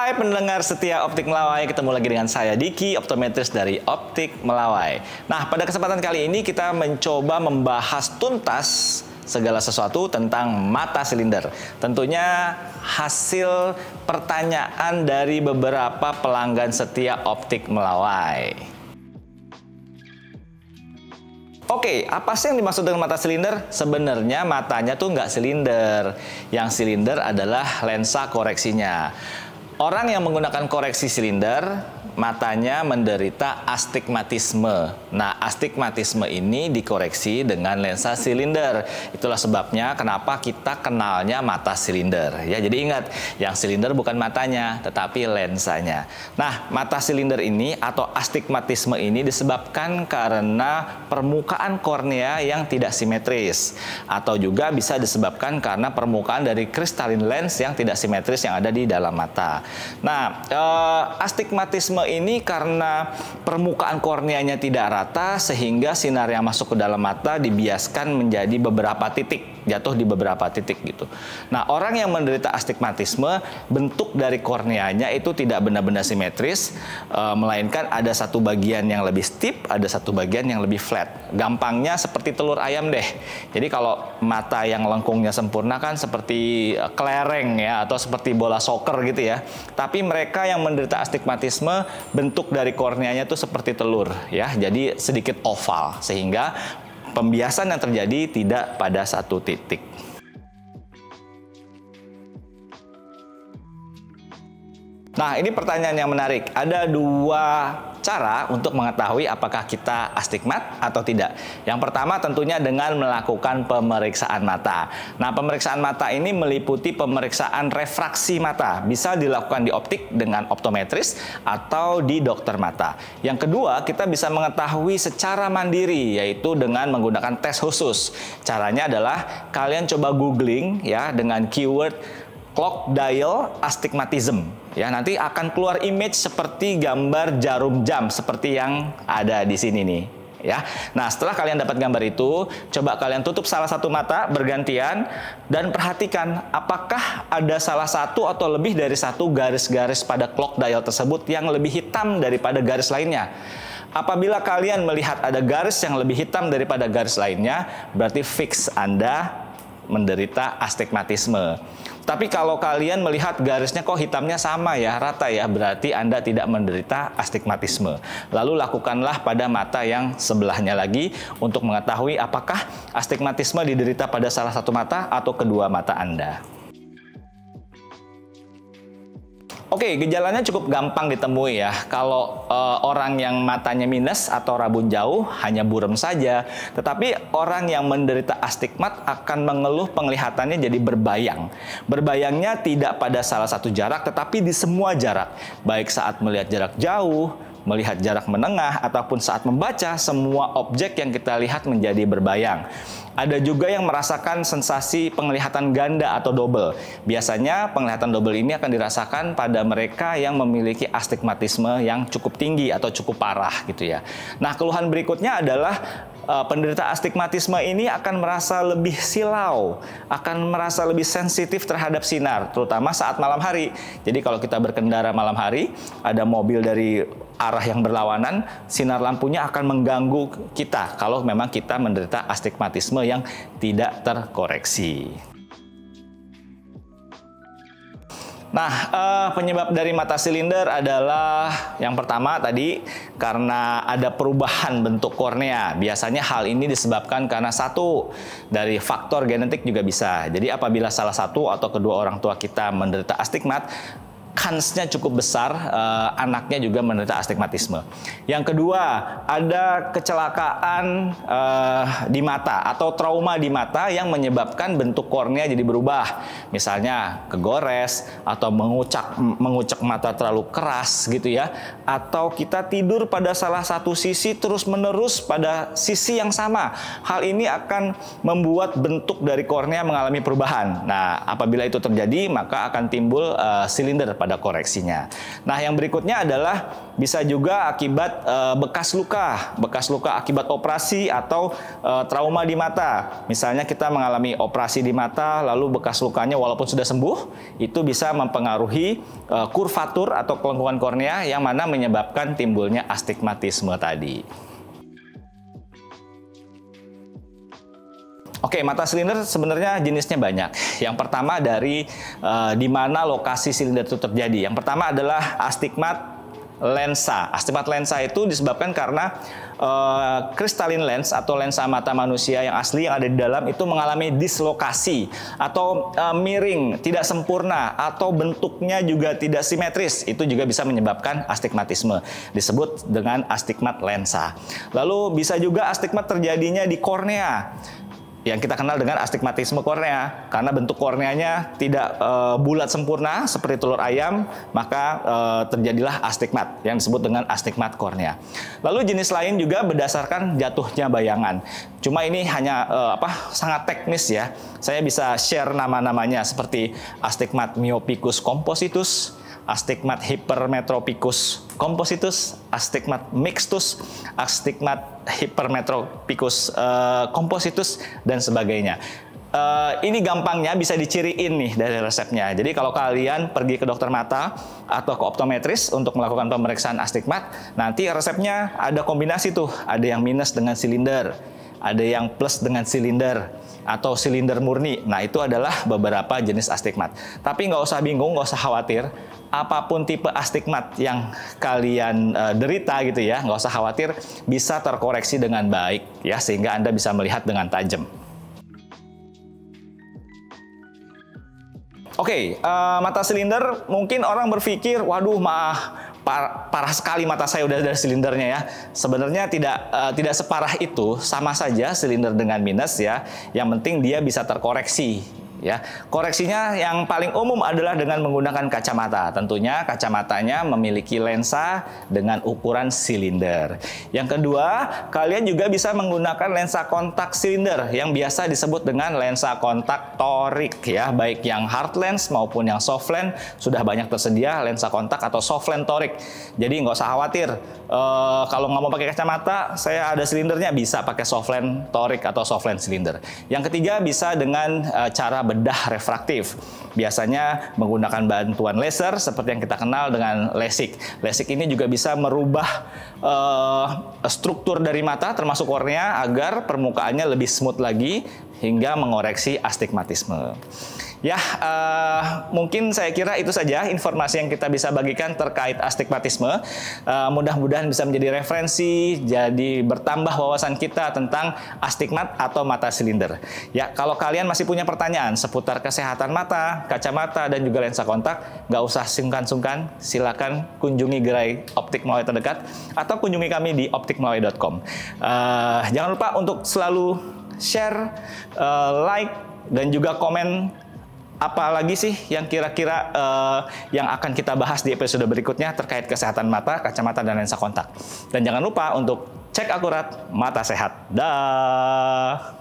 Hai pendengar setia Optik Melawai, ketemu lagi dengan saya Diki, optometris dari Optik Melawai. Nah, pada kesempatan kali ini kita mencoba membahas tuntas segala sesuatu tentang mata silinder. Tentunya hasil pertanyaan dari beberapa pelanggan setia Optik Melawai. Oke, apa sih yang dimaksud dengan mata silinder? Sebenarnya matanya tuh nggak silinder. Yang silinder adalah lensa koreksinya. Orang yang menggunakan koreksi silinder, matanya menderita astigmatisme. Nah, astigmatisme ini dikoreksi dengan lensa silinder. Itulah sebabnya kenapa kita kenalnya mata silinder. Ya, jadi ingat, yang silinder bukan matanya, tetapi lensanya. Nah, mata silinder ini atau astigmatisme ini disebabkan karena permukaan kornea yang tidak simetris. Atau juga bisa disebabkan karena permukaan dari kristalin lens yang tidak simetris yang ada di dalam mata. Nah, astigmatisme ini karena permukaan korneanya tidak rata sehingga sinar yang masuk ke dalam mata dibiaskan menjadi beberapa titik, jatuh di beberapa titik gitu. Nah, orang yang menderita astigmatisme, bentuk dari korneanya itu tidak benar-benar simetris, melainkan ada satu bagian yang lebih steep, ada satu bagian yang lebih flat. Gampangnya seperti telur ayam deh. Jadi kalau mata yang lengkungnya sempurna kan seperti kelereng ya, atau seperti bola soccer gitu ya. Tapi mereka yang menderita astigmatisme, bentuk dari korneanya itu seperti telur ya, jadi sedikit oval sehingga pembiasan yang terjadi tidak pada satu titik. Nah, ini pertanyaan yang menarik. Ada dua cara untuk mengetahui apakah kita astigmat atau tidak. Yang pertama tentunya dengan melakukan pemeriksaan mata. Nah, pemeriksaan mata ini meliputi pemeriksaan refraksi mata. Bisa dilakukan di optik dengan optometris atau di dokter mata. Yang kedua, kita bisa mengetahui secara mandiri, yaitu dengan menggunakan tes khusus. Caranya adalah kalian coba googling ya dengan keyword clock dial astigmatism. Ya, nanti akan keluar image seperti gambar jarum jam seperti yang ada di sini nih. Ya, nah setelah kalian dapat gambar itu, coba kalian tutup salah satu mata bergantian dan perhatikan apakah ada salah satu atau lebih dari satu garis-garis pada clock dial tersebut yang lebih hitam daripada garis lainnya. Apabila kalian melihat ada garis yang lebih hitam daripada garis lainnya, berarti fix Anda menderita astigmatisme. Tapi kalau kalian melihat garisnya kok hitamnya sama ya, rata ya, berarti Anda tidak menderita astigmatisme. Lalu lakukanlah pada mata yang sebelahnya lagi untuk mengetahui apakah astigmatisme diderita pada salah satu mata atau kedua mata Anda. Oke, gejalanya cukup gampang ditemui ya. Kalau orang yang matanya minus atau rabun jauh hanya buram saja. Tetapi orang yang menderita astigmat akan mengeluh penglihatannya jadi berbayang. Berbayangnya tidak pada salah satu jarak, tetapi di semua jarak. Baik saat melihat jarak jauh, melihat jarak menengah, ataupun saat membaca, semua objek yang kita lihat menjadi berbayang. Ada juga yang merasakan sensasi penglihatan ganda atau double. Biasanya penglihatan double ini akan dirasakan pada mereka yang memiliki astigmatisme yang cukup tinggi atau cukup parah gitu ya. Nah, keluhan berikutnya adalah penderita astigmatisme ini akan merasa lebih silau, akan merasa lebih sensitif terhadap sinar, terutama saat malam hari. Jadi kalau kita berkendara malam hari, ada mobil dari arah yang berlawanan, sinar lampunya akan mengganggu kita kalau memang kita menderita astigmatisme yang tidak terkoreksi. Nah, penyebab dari mata silinder adalah yang pertama tadi karena ada perubahan bentuk kornea. Biasanya hal ini disebabkan karena satu dari faktor genetik juga bisa. Jadi apabila salah satu atau kedua orang tua kita menderita astigmat, kansnya cukup besar anaknya juga menderita astigmatisme. Yang kedua, ada kecelakaan di mata atau trauma di mata yang menyebabkan bentuk kornea jadi berubah. Misalnya kegores atau mengucek mata terlalu keras gitu ya. Atau kita tidur pada salah satu sisi terus-menerus pada sisi yang sama. Hal ini akan membuat bentuk dari kornea mengalami perubahan. Nah, apabila itu terjadi, maka akan timbul silinder pada koreksinya. Nah, yang berikutnya adalah bisa juga akibat bekas luka akibat operasi atau trauma di mata. Misalnya kita mengalami operasi di mata, lalu bekas lukanya walaupun sudah sembuh, itu bisa mempengaruhi kurvatur atau kelengkungan kornea yang mana menyebabkan timbulnya astigmatisme tadi. Oke, mata silinder sebenarnya jenisnya banyak. Yang pertama dari di mana lokasi silinder itu terjadi. Yang pertama adalah astigmat lensa. Astigmat lensa itu disebabkan karena crystalline lens atau lensa mata manusia yang asli yang ada di dalam itu mengalami dislokasi atau miring, tidak sempurna, atau bentuknya juga tidak simetris. Itu juga bisa menyebabkan astigmatisme. Disebut dengan astigmat lensa. Lalu bisa juga astigmat terjadinya di kornea, yang kita kenal dengan astigmatisme kornea, karena bentuk korneanya tidak bulat sempurna seperti telur ayam, maka terjadilah astigmat yang disebut dengan astigmat kornea. Lalu jenis lain juga berdasarkan jatuhnya bayangan. Cuma ini hanya sangat teknis ya. Saya bisa share nama-namanya seperti astigmat myopicus compositus, astigmat hypermetropicus compositus, astigmat mixtus, astigmat hypermetropicus compositus, dan sebagainya. Ini gampangnya bisa diciriin nih dari resepnya. Jadi kalau kalian pergi ke dokter mata atau ke optometris untuk melakukan pemeriksaan astigmat, nanti resepnya ada kombinasi tuh. Ada yang minus dengan silinder, ada yang plus dengan silinder, atau silinder murni. Nah, itu adalah beberapa jenis astigmat. Tapi nggak usah bingung, nggak usah khawatir. Apapun tipe astigmat yang kalian derita gitu ya, nggak usah khawatir, bisa terkoreksi dengan baik ya, sehingga Anda bisa melihat dengan tajam. Oke, mata silinder mungkin orang berpikir, waduh parah sekali mata saya udah dari silindernya ya. Sebenarnya tidak separah itu, sama saja silinder dengan minus ya. Yang penting dia bisa terkoreksi. Ya, koreksinya yang paling umum adalah dengan menggunakan kacamata. Tentunya kacamatanya memiliki lensa dengan ukuran silinder. Yang kedua, kalian juga bisa menggunakan lensa kontak silinder yang biasa disebut dengan lensa kontak torik ya, baik yang hard lens maupun yang soft lens sudah banyak tersedia lensa kontak atau soft lens torik. Jadi nggak usah khawatir. Kalau nggak mau pakai kacamata, saya ada silindernya, bisa pakai soft lens torik atau soft lens silinder. Yang ketiga bisa dengan cara bedah refraktif. Biasanya menggunakan bantuan laser seperti yang kita kenal dengan LASIK. LASIK ini juga bisa merubah struktur dari mata termasuk kornea agar permukaannya lebih smooth lagi hingga mengoreksi astigmatisme. Ya, mungkin saya kira itu saja informasi yang kita bisa bagikan terkait astigmatisme. Mudah-mudahan bisa menjadi referensi, jadi bertambah wawasan kita tentang astigmat atau mata silinder. Ya, kalau kalian masih punya pertanyaan seputar kesehatan mata, kacamata, dan juga lensa kontak, nggak usah sungkan-sungkan, silakan kunjungi gerai Optik Melawai terdekat atau kunjungi kami di optikmelawai.com. Jangan lupa untuk selalu share, like, dan juga komen apalagi sih yang kira-kira yang akan kita bahas di episode berikutnya terkait kesehatan mata, kacamata, dan lensa kontak. Dan jangan lupa untuk cek akurat mata sehat. Dah.